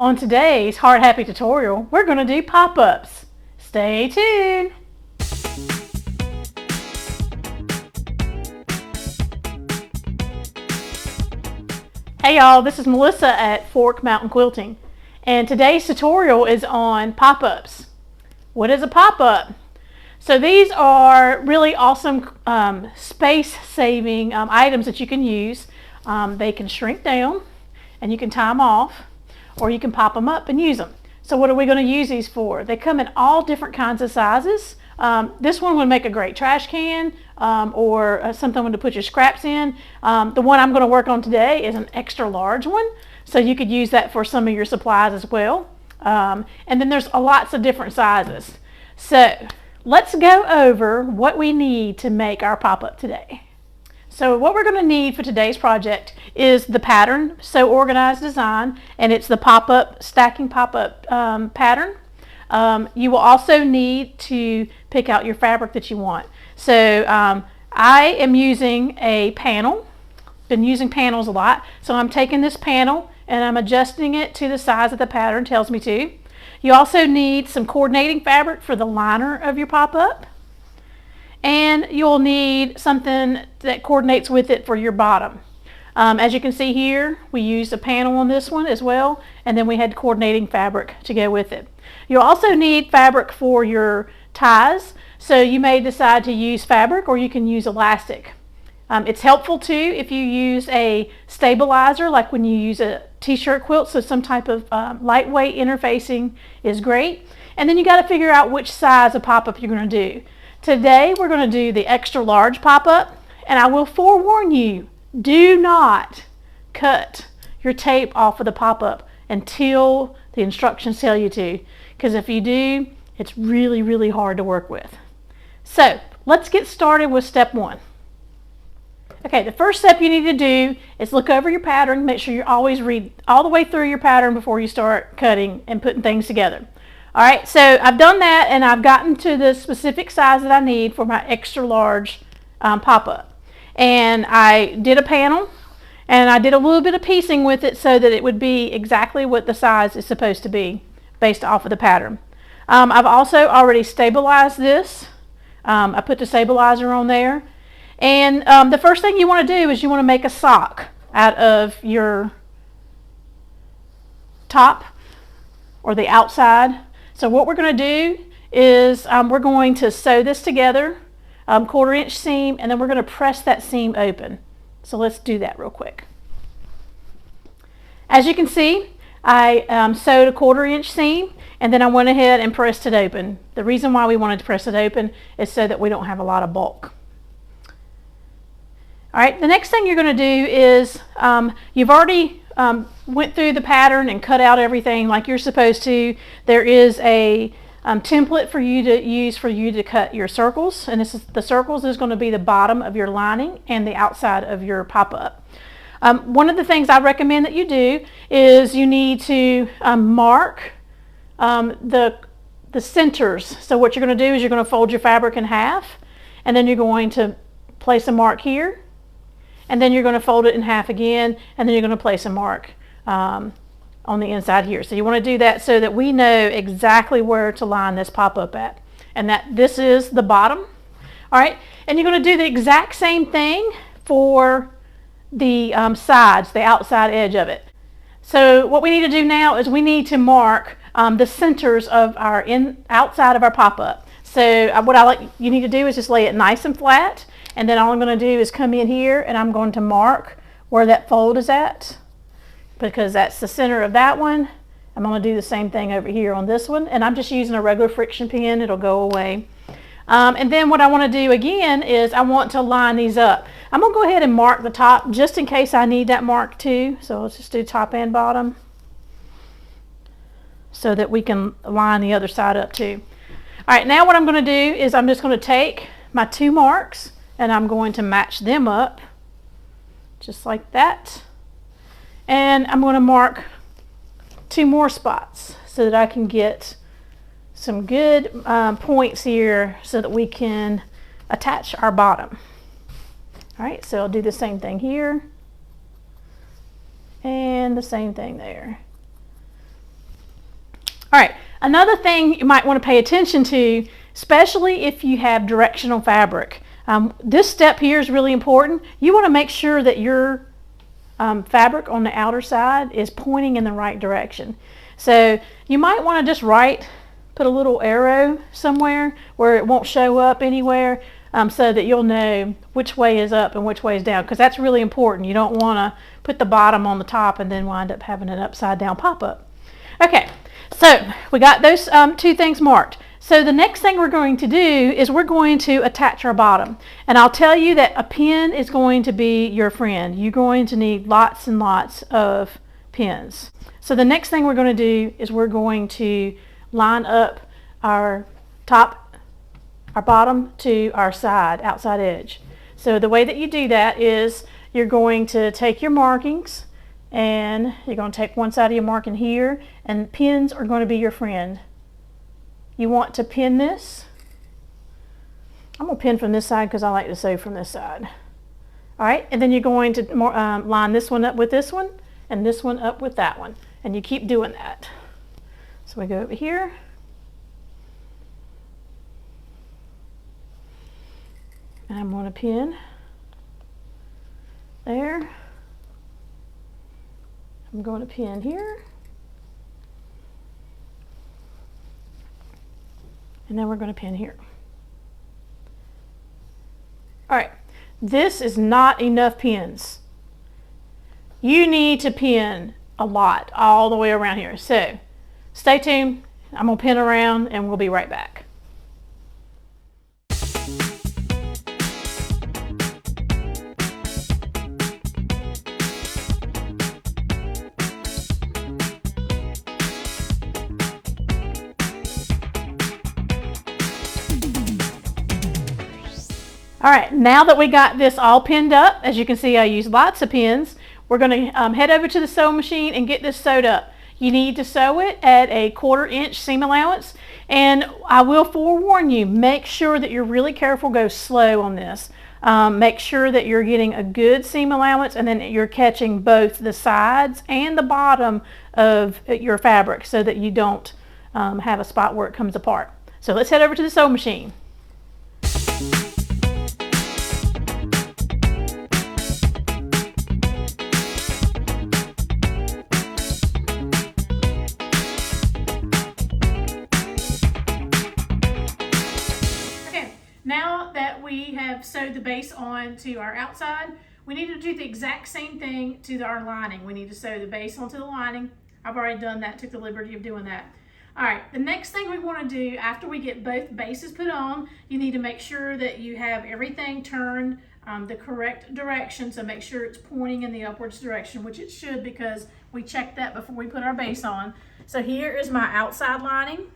On today's Heart Happy tutorial, we're going to do pop-ups. Stay tuned! Hey y'all, this is Melissa at Mtn Quilting, and today's tutorial is on pop-ups. What is a pop-up? So these are really awesome space-saving items that you can use. They can shrink down and you can tie them off, or you can pop them up and use them. So what are we going to use these for? They come in all different kinds of sizes. This one would make a great trash can or something to put your scraps in. The one I'm going to work on today is an extra large one, so you could use that for some of your supplies as well. And then there's lots of different sizes. So let's go over what we need to make our pop-up today. So what we're going to need for today's project is the pattern, Sew Organized Design, and it's the pop-up, stacking pop-up pattern. You will also need to pick out your fabric that you want. So I am using a panel, been using panels a lot, so I'm taking this panel and I'm adjusting it to the size that the pattern tells me to. You also need some coordinating fabric for the liner of your pop-up. And you'll need something that coordinates with it for your bottom. As you can see here, we used a panel on this one as well, and then we had coordinating fabric to go with it. You'll also need fabric for your ties, so you may decide to use fabric or you can use elastic. It's helpful too if you use a stabilizer, like when you use a t-shirt quilt, so some type of lightweight interfacing is great. And then you got to figure out which size of pop-up you're going to do. Today we're going to do the extra large pop-up, and I will forewarn you, do not cut your tape off of the pop-up until the instructions tell you to, because if you do, it's really hard to work with. So let's get started with step one. Okay, the first step you need to do is look over your pattern. Make sure you always read all the way through your pattern before you start cutting and putting things together. All right, so I've done that and I've gotten to the specific size that I need for my extra large pop-up. And I did a panel and I did a little bit of piecing with it so that it would be exactly what the size is supposed to be based off of the pattern. I've also already stabilized this. I put the stabilizer on there. And the first thing you want to do is you want to make a sock out of your top or the outside. So what we're going to do is we're going to sew this together, 1/4 inch seam, and then we're going to press that seam open. So let's do that real quick. As you can see, I sewed a 1/4 inch seam, and then I went ahead and pressed it open. The reason why we wanted to press it open is so that we don't have a lot of bulk. All right, the next thing you're going to do is you've already went through the pattern and cut out everything like you're supposed to. There is a template for you to use for you to cut your circles, and the circles is going to be the bottom of your lining and the outside of your pop-up. One of the things I recommend that you do is you need to mark the centers. So what you're going to do is you're going to fold your fabric in half, and then you're going to place a mark here. And then you're going to fold it in half again, and then you're going to place a mark on the inside here. So you want to do that so that we know exactly where to line this pop-up at. And that this is the bottom. All right, and you're going to do the exact same thing for the sides, the outside edge of it. So what we need to do now is we need to mark the centers of our outside of our pop-up. So what you need to do is just lay it nice and flat. And then all I'm going to do is come in here and I'm going to mark where that fold is at, because that's the center of that one. I'm going to do the same thing over here on this one, and I'm just using a regular friction pin. It'll go away. And then what I want to do again is I want to line these up. I'm going to go ahead and mark the top just in case I need that mark too. So let's just do top and bottom so that we can line the other side up too. All right, now what I'm going to do is I'm just going to take my 2 marks and I'm going to match them up just like that. And I'm going to mark 2 more spots so that I can get some good points here so that we can attach our bottom. All right, so I'll do the same thing here and the same thing there. All right, another thing you might want to pay attention to, especially if you have directional fabric. This step here is really important. You want to make sure that your fabric on the outer side is pointing in the right direction. So you might want to just put a little arrow somewhere where it won't show up anywhere, so that you'll know which way is up and which way is down, because that's really important. You don't want to put the bottom on the top and then wind up having an upside down pop-up. Okay, so we got those two things marked. So the next thing we're going to do is we're going to attach our bottom. And I'll tell you that a pin is going to be your friend. You're going to need lots and lots of pins. So the next thing we're going to do is we're going to line up our bottom to our outside edge. So the way that you do that is you're going to take your markings, and you're going to take one side of your marking here, and pins are going to be your friend. You want to pin this. I'm going to pin from this side because I like to sew from this side. All right, and then you're going to line this one up with this one, and this one up with that one, and you keep doing that. So we go over here. And I'm going to pin there. I'm going to pin here. And then we're going to pin here. All right, this is not enough pins. You need to pin a lot all the way around here. So stay tuned. I'm going to pin around and we'll be right back. All right, now that we got this all pinned up, as you can see, I used lots of pins. We're going to head over to the sewing machine and get this sewed up. You need to sew it at a 1/4 inch seam allowance, and I will forewarn you, make sure that you're really careful, go slow on this. Make sure that you're getting a good seam allowance, and then you're catching both the sides and the bottom of your fabric so that you don't have a spot where it comes apart. So let's head over to the sewing machine. Now that we have sewed the base on to our outside, we need to do the exact same thing to our lining. We need to sew the base onto the lining. I've already done that, took the liberty of doing that. All right, the next thing we want to do after we get both bases put on, you need to make sure that you have everything turned the correct direction. So make sure it's pointing in the upwards direction, which it should, because we checked that before we put our base on. So here is my outside lining.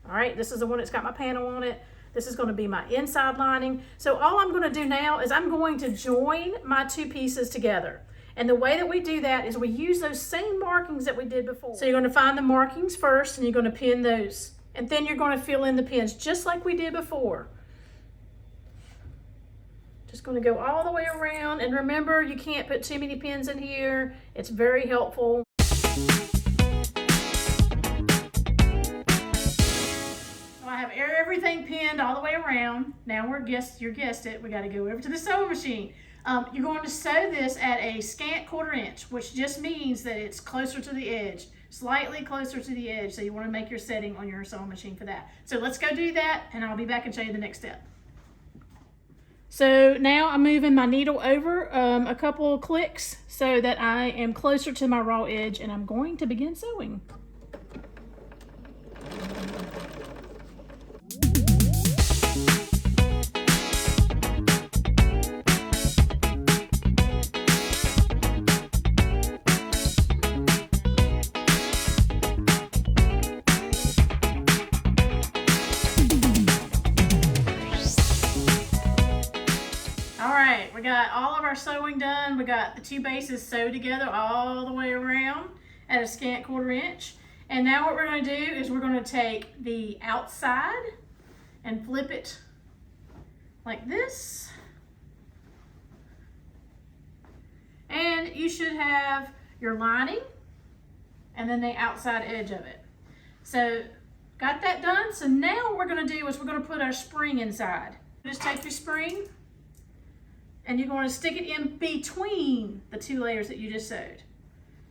All right, this is the one that's got my panel on it. This is going to be my inside lining. So all I'm going to do now is I'm going to join my two pieces together. And the way that we do that is we use those same markings that we did before. So you're going to find the markings first, and you're going to pin those. And then you're going to fill in the pins just like we did before. Just going to go all the way around. And remember, you can't put too many pins in here. It's very helpful. I have everything pinned all the way around. Now you guessed it, we got to go over to the sewing machine. You're going to sew this at a scant 1/4 inch, which just means that it's closer to the edge, slightly closer to the edge. So you want to make your setting on your sewing machine for that. So let's go do that, and I'll be back and show you the next step. So now I'm moving my needle over a couple of clicks so that I am closer to my raw edge, and I'm going to begin sewing. We got all of our sewing done. We got the two bases sewed together all the way around at a scant 1/4 inch. And now what we're going to do is we're going to take the outside and flip it like this. And you should have your lining and then the outside edge of it. So got that done. So now what we're going to do is we're going to put our spring inside. Just take your spring and you're going to stick it in between the 2 layers that you just sewed.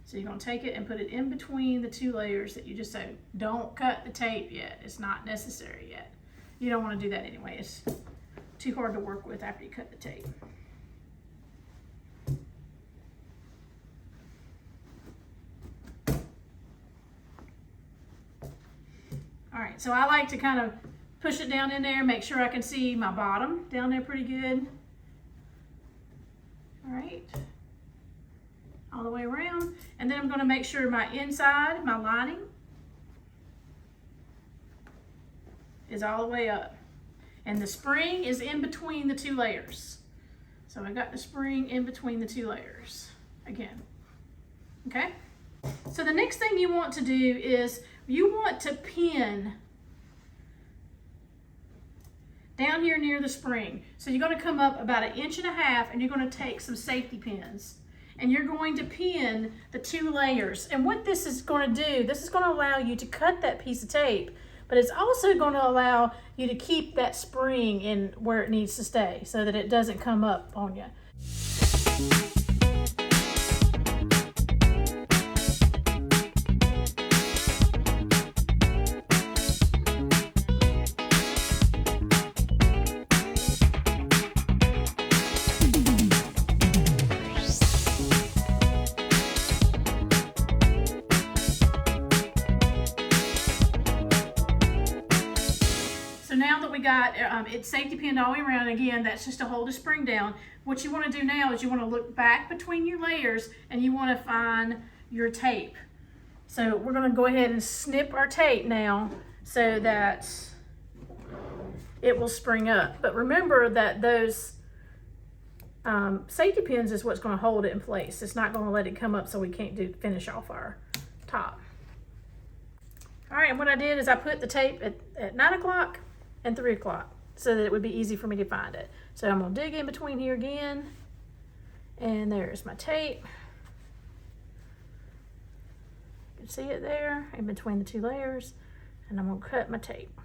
So you're going to take it and put it in between the 2 layers that you just sewed. Don't cut the tape yet. It's not necessary yet. You don't want to do that anyway. It's too hard to work with after you cut the tape. All right, so I like to kind of push it down in there, make sure I can see my bottom down there pretty good. All right, all the way around. And then I'm going to make sure my inside, my lining, is all the way up. And the spring is in between the 2 layers. So I got the spring in between the 2 layers again. Okay? So the next thing you want to do is you want to pin down here near the spring. So you're going to come up about 1.5 inches and you're going to take some safety pins and you're going to pin the 2 layers. And what this is going to do, this is going to allow you to cut that piece of tape, but it's also going to allow you to keep that spring in where it needs to stay so that it doesn't come up on you. So now that we got it safety pinned all the way around, again, that's just to hold the spring down. What you want to do now is you want to look back between your layers and you want to find your tape. So we're going to go ahead and snip our tape now so that it will spring up. But remember that those safety pins is what's going to hold it in place. It's not going to let it come up so we can't finish off our top. All right, and what I did is I put the tape at 9 o'clock and 3 o'clock so that it would be easy for me to find it. So I'm going to dig in between here again, and there's my tape. You can see it there in between the 2 layers, and I'm going to cut my tape.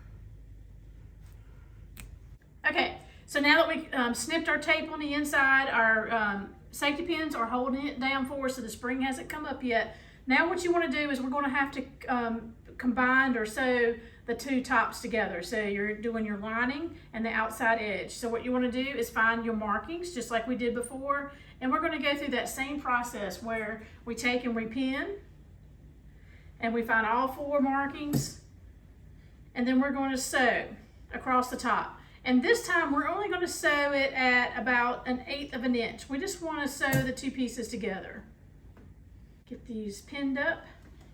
Okay, so now that we snipped our tape on the inside, our safety pins are holding it down for us so the spring hasn't come up yet. Now what you want to do is we're going to have to combine or sew the 2 tops together. So you're doing your lining and the outside edge. So what you want to do is find your markings just like we did before, and we're going to go through that same process where we take and we pin and we find all 4 markings, and then we're going to sew across the top. And this time we're only going to sew it at about 1/8 of an inch. We just want to sew the 2 pieces together. Get these pinned up,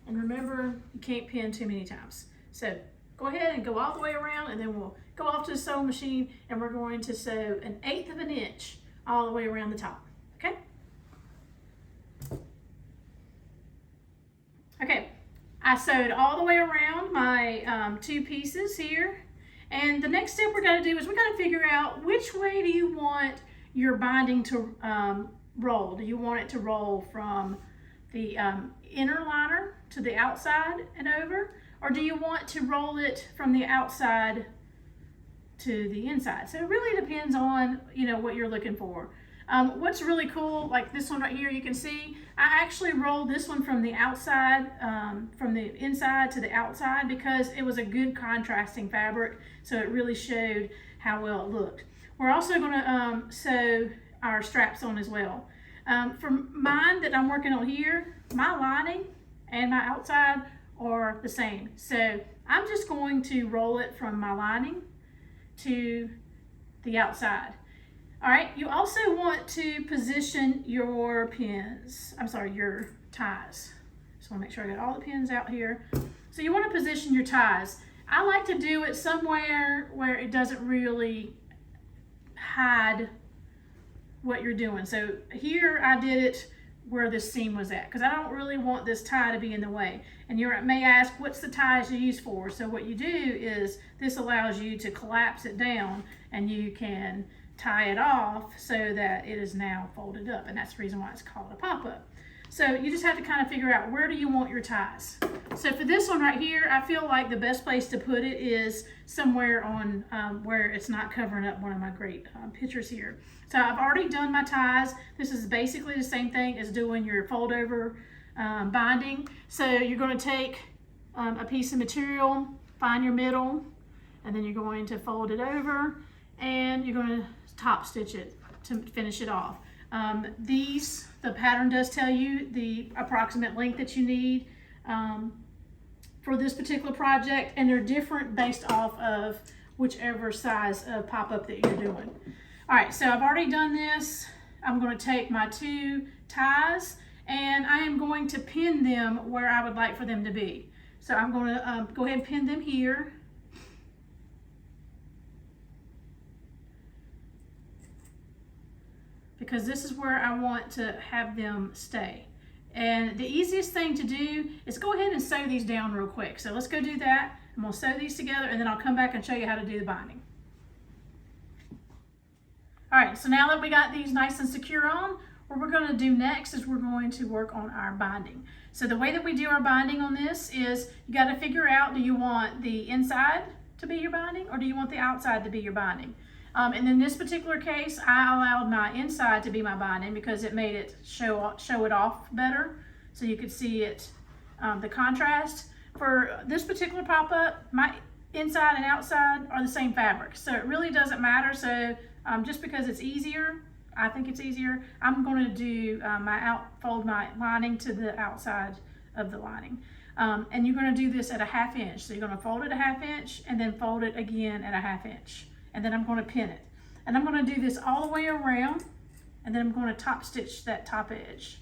and remember, you can't pin too many times. So go ahead and go all the way around, and then we'll go off to the sewing machine and we're going to sew 1/8 of an inch all the way around the top. Okay? Okay, I sewed all the way around my 2 pieces here. And the next step we're going to do is we're going to figure out which way do you want your binding to roll. Do you want it to roll from the inner liner to the outside and over, or do you want to roll it from the outside to the inside? So it really depends on, you know, what you're looking for. What's really cool, like this one right here, you can see I actually rolled this one from the outside, from the inside to the outside, because it was a good contrasting fabric, so it really showed how well it looked. We're also going to sew our straps on as well. For mine that I'm working on here, my lining and my outside are the same. So I'm just going to roll it from my lining to the outside. All right, you also want to position your pins, your ties. Just want to make sure I got all the pins out here. So you want to position your ties. I like to do it somewhere where it doesn't really hide what you're doing. So here I did it where this seam was at, because I don't really want this tie to be in the way. And you may ask, what's the ties you use for? So what you do is this allows you to collapse it down, and you can tie it off so that it is now folded up, and that's the reason why it's called a pop-up. So you just have to kind of figure out, where do you want your ties? So for this one right here, I feel like the best place to put it is somewhere on where it's not covering up one of my great pictures here. So I've already done my ties. This is basically the same thing as doing your fold over binding. So you're going to take a piece of material, find your middle, and then you're going to fold it over, and you're going to top stitch it to finish it off. The pattern does tell you the approximate length that you need for this particular project, and they're different based off of whichever size of pop-up that you're doing. All right, so I've already done this. I'm going to take my 2 ties, and I am going to pin them where I would like for them to be. So I'm going to go ahead and pin them here. Because this is where I want to have them stay. And the easiest thing to do is go ahead and sew these down real quick. So let's go do that. I'm going to sew these together, and then I'll come back and show you how to do the binding. All right, so now that we got these nice and secure on, what we're going to do next is we're going to work on our binding. So the way that we do our binding on this is, you got to figure out, do you want the inside to be your binding, or do you want the outside to be your binding? And in this particular case, I allowed my inside to be my binding because it made it show it off better, so you could see it, the contrast. For this particular pop-up, my inside and outside are the same fabric, so it really doesn't matter. So just because it's easier, I think it's easier, I'm going to do fold my lining to the outside of the lining. And you're going to do this at a 1/2 inch. So you're going to fold it a 1/2 inch and then fold it again at a 1/2 inch. And then I'm going to pin it. And I'm going to do this all the way around, and then I'm going to top stitch that top edge.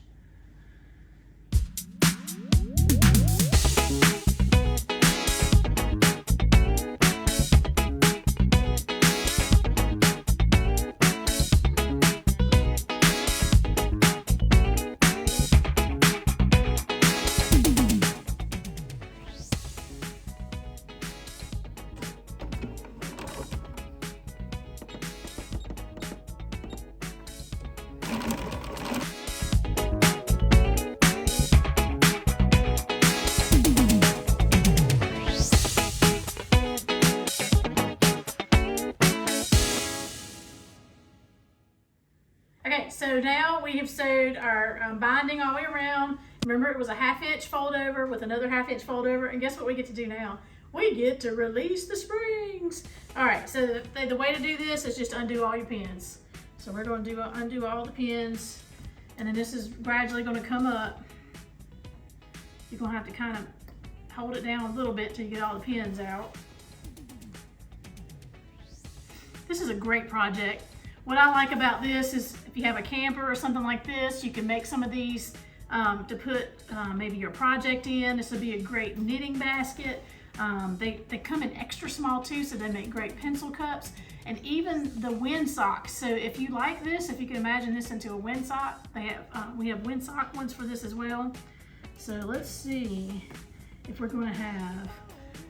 Okay, so now we have sewed our binding all the way around. Remember, it was a 1/2 inch fold over with another 1/2 inch fold over, and guess what we get to do now? We get to release the springs. All right, so the way to do this is just undo all your pins. So we're going to undo all the pins, and then this is gradually going to come up. You're going to have to kind of hold it down a little bit till you get all the pins out. This is a great project. What I like about this is, if you have a camper or something like this, you can make some of these to put maybe your project in. This would be a great knitting basket. They come in extra small too, so they make great pencil cups, and even the windsock. So if you like this, if you can imagine this into a windsock, we have windsock ones for this as well. So let's see if we're going to have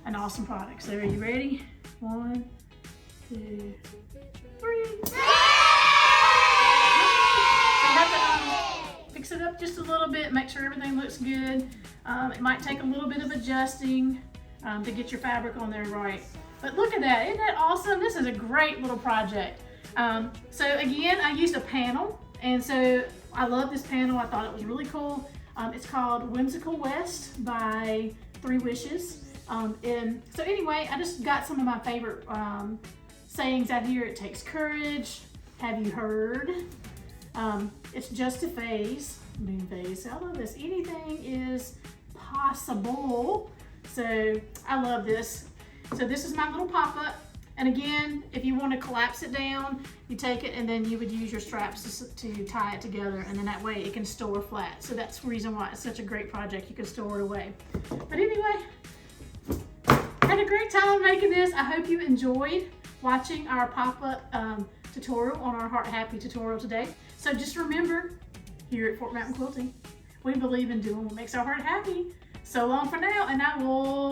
an awesome product. So are you ready? 1, 2, 3. Fix it up just a little bit, make sure everything looks good. It might take a little bit of adjusting to get your fabric on there right. But look at that, isn't that awesome? This is a great little project. So again, I used a panel, and so I love this panel. I thought it was really cool. It's called Whimsical West by 3 Wishes. And so anyway, I just got some of my favorite sayings out here. It takes courage. Have you heard? It's just a phase, moon phase. So I love this. Anything is possible. So I love this. So this is my little pop-up. And again, if you want to collapse it down, you take it and then you would use your straps to tie it together, and then that way it can store flat. So that's the reason why it's such a great project. You can store it away. But anyway, had a great time making this. I hope you enjoyed watching our pop-up tutorial on our Heart Happy tutorial today. So just remember, here at Fork Mountain Quilting, we believe in doing what makes our heart happy. So long for now, and I will